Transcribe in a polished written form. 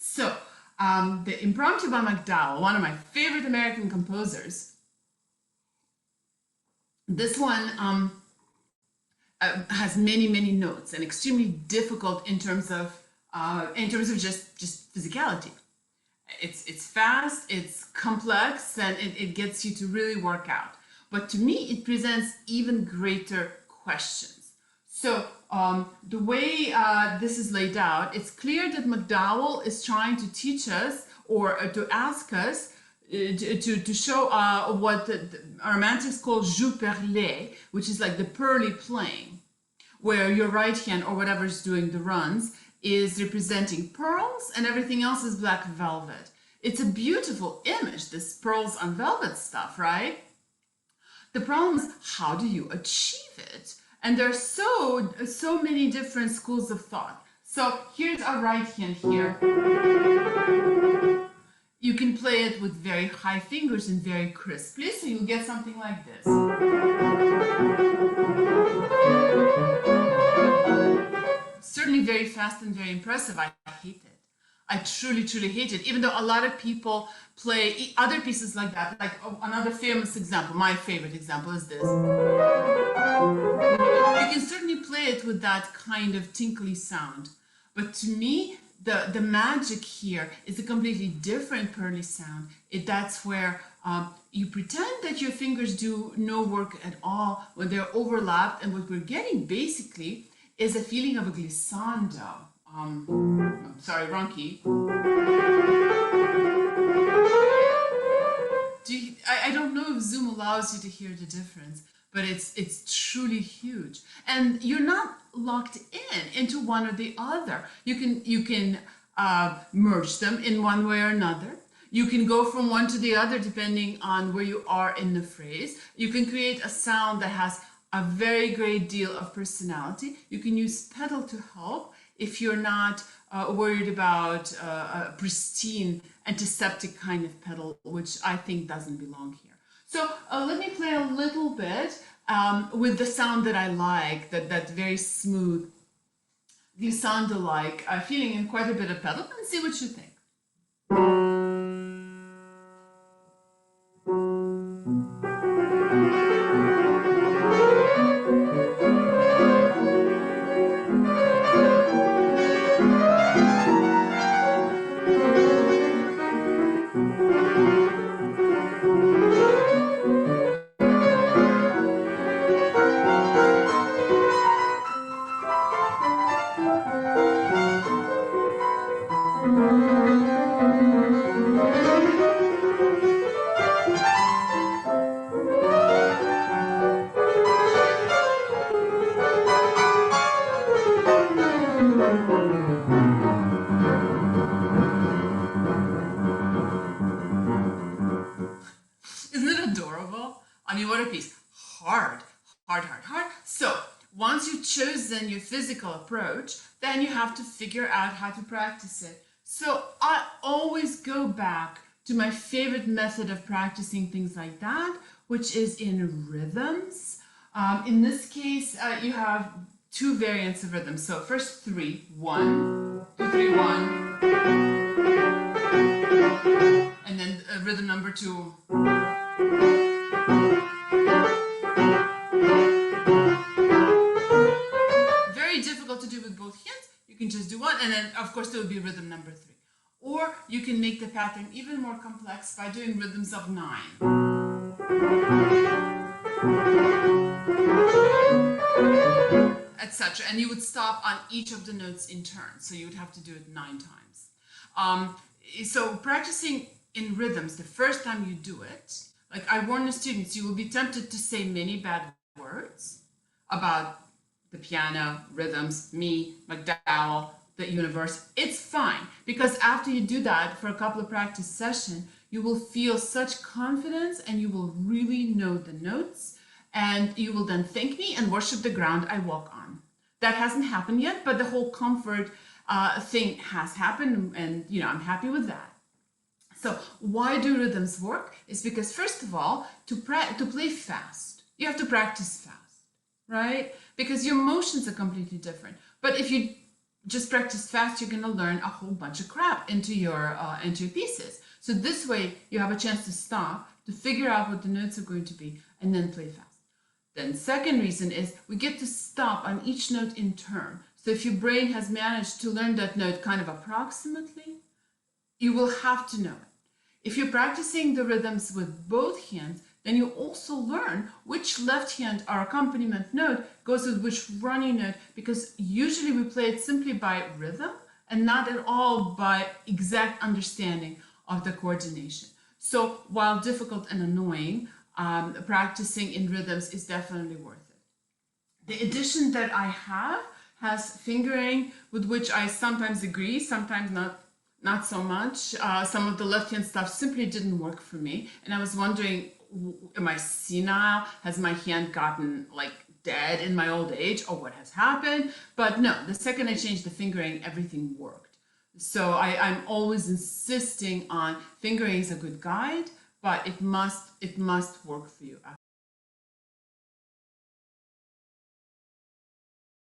So, the Impromptu by MacDowell, one of my favorite American composers. This one has many notes and extremely difficult in terms of just physicality. It's fast, it's complex, and it gets you to really work out. But to me, it presents even greater questions. So the way this is laid out, it's clear that MacDowell is trying to teach us or to ask us to show what our romantics call jeu perle, which is like the pearly playing, where your right hand or whatever's doing the runs is representing pearls and everything else is black velvet. It's a beautiful image, this pearls on velvet stuff, right? The problem is, how do you achieve it? And there are so many different schools of thought. So here's our right hand here. You can play it with very high fingers and very crisply, so you'll get something like this. Certainly very fast and very impressive. I hate it. I truly hate it, even though a lot of people play other pieces like that. Like another famous example, my favorite example is this. You can certainly play it with that kind of tinkly sound. But to me, the magic here is a completely different pearly sound. That's where you pretend that your fingers do no work at all when they're overlapped, and what we're getting basically is a feeling of a glissando. Sorry, wrong key. I don't know if Zoom allows you to hear the difference, but it's truly huge. And you're not locked into one or the other. You can merge them in one way or another. You can go from one to the other depending on where you are in the phrase. You can create a sound that has a very great deal of personality. You can use pedal to help if you're not worried about a pristine antiseptic kind of pedal, which I think doesn't belong here. So let me play a little bit with the sound that I like, that very smooth glissando-like feeling and quite a bit of pedal, and see what you think. Hard. So once you've chosen your physical approach, then you have to figure out how to practice it. So I always go back to my favorite method of practicing things like that, which is in rhythms. In this case, you have two variants of rhythms. So first 3, 1, 2, 3, 1, and then rhythm number 2. Difficult to do with both hands. You can just do one, and then of course there will be rhythm number 3. Or you can make the pattern even more complex by doing rhythms of 9, etc. And you would stop on each of the notes in turn, so you would have to do it 9 times. So practicing in rhythms, the first time you do it, like I warn the students, you will be tempted to say many bad words about the piano, rhythms, me, MacDowell, the universe. It's fine, because after you do that for a couple of practice sessions, you will feel such confidence and you will really know the notes, and you will then thank me and worship the ground I walk on. That hasn't happened yet, but the whole comfort thing has happened, and I'm happy with that. So why do rhythms work? It's because, first of all, to play fast, you have to practice fast, right? Because your motions are completely different. But if you just practice fast, you're going to learn a whole bunch of crap into your pieces. So this way you have a chance to stop, to figure out what the notes are going to be, and then play fast. Then second reason is we get to stop on each note in turn. So if your brain has managed to learn that note kind of approximately, you will have to know it. If you're practicing the rhythms with both hands, then you also learn which left hand or accompaniment note goes with which running note, because usually we play it simply by rhythm and not at all by exact understanding of the coordination. So while difficult and annoying, practicing in rhythms is definitely worth it. The edition that I have has fingering, with which I sometimes agree, sometimes not so much. Some of the left hand stuff simply didn't work for me, and I was wondering, am I senile? Has my hand gotten like dead in my old age, or what has happened? But no, the second I changed the fingering, everything worked. So I'm always insisting on fingering is a good guide, but it must work for you.